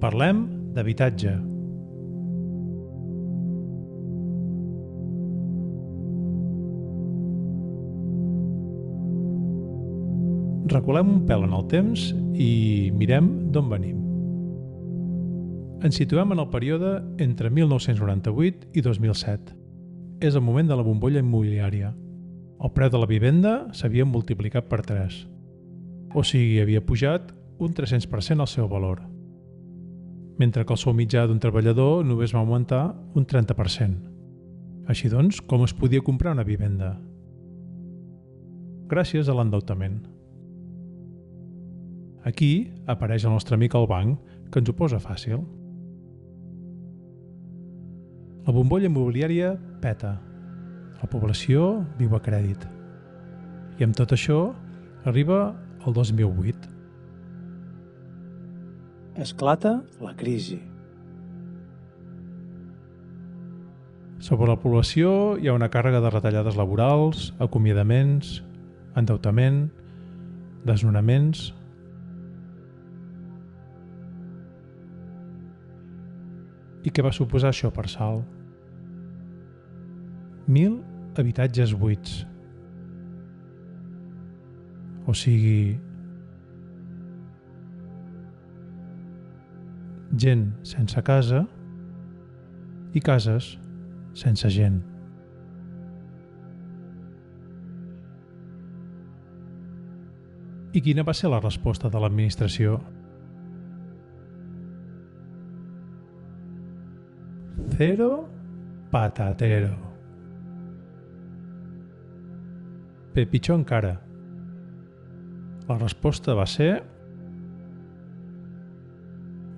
Parlem d'habitatge. Reculem un pèl en el temps i mirem d'on venim. Ens situem en el període entre 1998 i 2007. És el moment de la bombolla immobiliària. El preu de la vivenda s'havia multiplicat per 3. O sigui, havia pujat un 300% al seu valor. Mentre que el sou mitjà d'un treballador només va augmentar un 30%. Així doncs, com es podia comprar una vivenda? Gràcies a l'endeutament. Aquí apareix el nostre amic el banc, que ens ho posa fàcil. La bombolla immobiliària peta. La població viu a crèdit. I amb tot això arriba el 2008. Esclata la crisi. Sobre la població hi ha una càrrega de retallades laborals, acomiadaments, endeutament, desnonaments. I què va suposar això per Salt? 1.000 habitatges buits. O sigui, gent sense casa i cases sense gent. I quina va ser la resposta de l'administració? Cero patatero. Bé, pitjor encara. La resposta va ser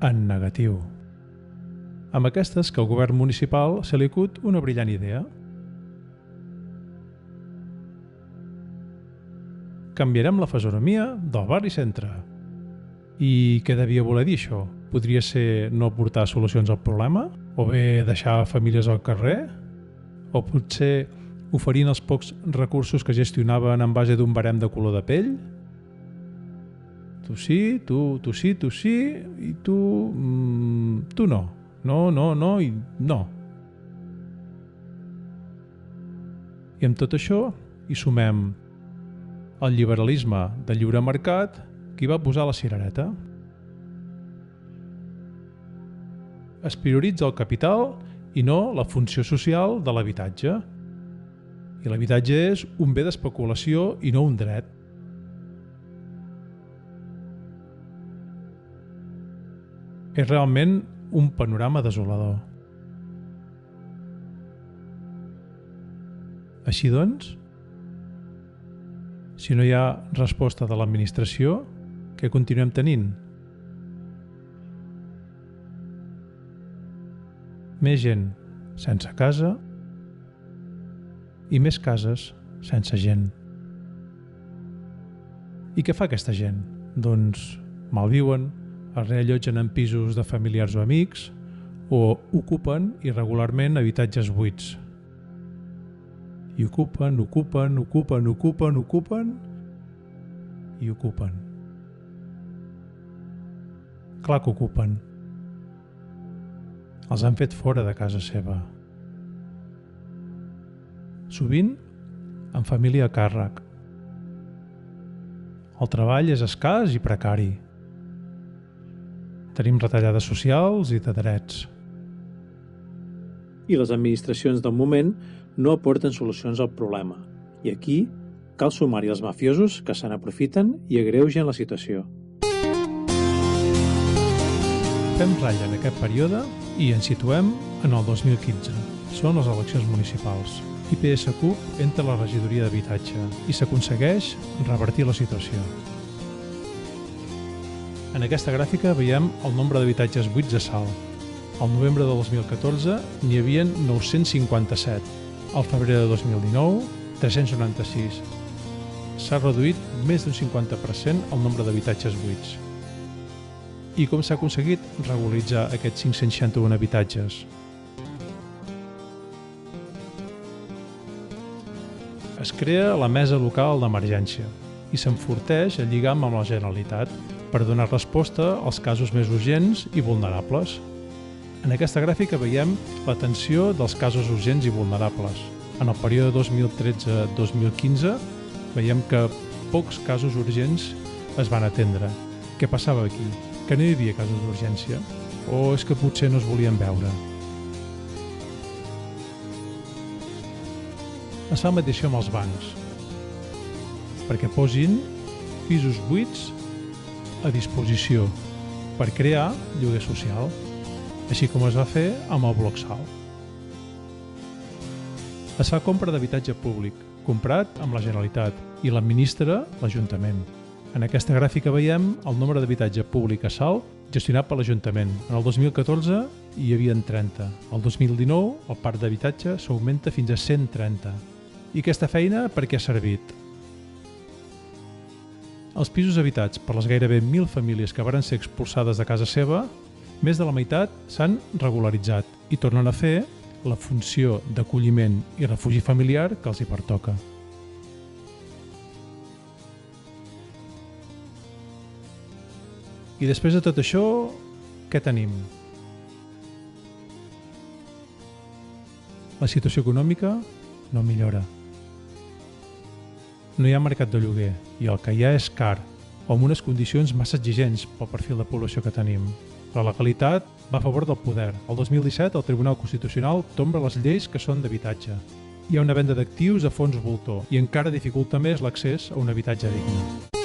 en negatiu. Amb aquestes que el govern municipal se li acut una brillant idea. Canviarem la fisonomia del barri centre. I què devia voler dir això? Podria ser no aportar solucions al problema? O bé deixar famílies al carrer? O potser oferint els pocs recursos que gestionaven en base d'un barem de color de pell? Tu sí, tu sí, tu sí, i tu no. No i no. I amb tot això hi sumem el liberalisme del lliure mercat que hi va posar la cirereta. Es prioritza el capital i no la funció social de l'habitatge. I l'habitatge és un bé d'especulació i no un dret. És realment un panorama desolador. Així doncs, si no hi ha resposta de l'administració, què continuem tenint? Més gent sense casa i més cases sense gent. I què fa aquesta gent? Doncs malviuen, es reallotgen en pisos de familiars o amics o ocupen irregularment habitatges buits. I ocupen i ocupen. Clar que ocupen. Els han fet fora de casa seva. Sovint amb família a càrrec. El treball és escàs i precari. Tenim retallades socials i de drets. I les administracions del moment no aporten solucions al problema. I aquí cal sumar-hi els mafiosos que se n'aprofiten i agreugen la situació. Fem ratlla en aquest període i ens situem en el 2015. Són les eleccions municipals. IPSCUP entra a la regidoria d'habitatge i s'aconsegueix revertir la situació. En aquesta gràfica veiem el nombre d'habitatges buits a Salt. Al novembre de 2014 n'hi havia 957. Al febrer de 2019, 396. S'ha reduït més d'un 50% el nombre d'habitatges buits. I com s'ha aconseguit regularitzar aquests 561 habitatges? Es crea la Mesa Local d'Emergència i s'enforteix el lligam amb la Generalitat per donar resposta als casos més urgents i vulnerables. En aquesta gràfica veiem l'atenció dels casos urgents i vulnerables. En el període 2013-2015 veiem que pocs casos urgents es van atendre. Què passava aquí? Que no hi havia casos d'urgència? O és que potser no es volien veure? Es fa el mateix amb els bancs, perquè posin pisos buits a disposició per crear lloguer social, així com es va fer amb el Bloc Sal. Es fa compra d'habitatge públic, comprat amb la Generalitat, i l'administra l'Ajuntament. En aquesta gràfica veiem el nombre d'habitatge públic a Salt gestionat per l'Ajuntament. En el 2014 hi havia 30. El 2019 el parc d'habitatge s'augmenta fins a 130. I aquesta feina per què ha servit? Els pisos habitats per les gairebé 1.000 famílies que varen ser expulsades de casa seva, més de la meitat s'han regularitzat i tornen a fer la funció d'acolliment i refugi familiar que els hi pertoca. I després de tot això, què tenim? La situació econòmica no millora. No hi ha mercat de lloguer i el que hi ha és car o amb unes condicions massa exigents pel perfil de població que tenim. La legalitat va a favor del poder. El 2017 el Tribunal Constitucional tomba les lleis que són d'habitatge. Hi ha una venda d'actius a fons voltor i encara dificulta més l'accés a un habitatge digne.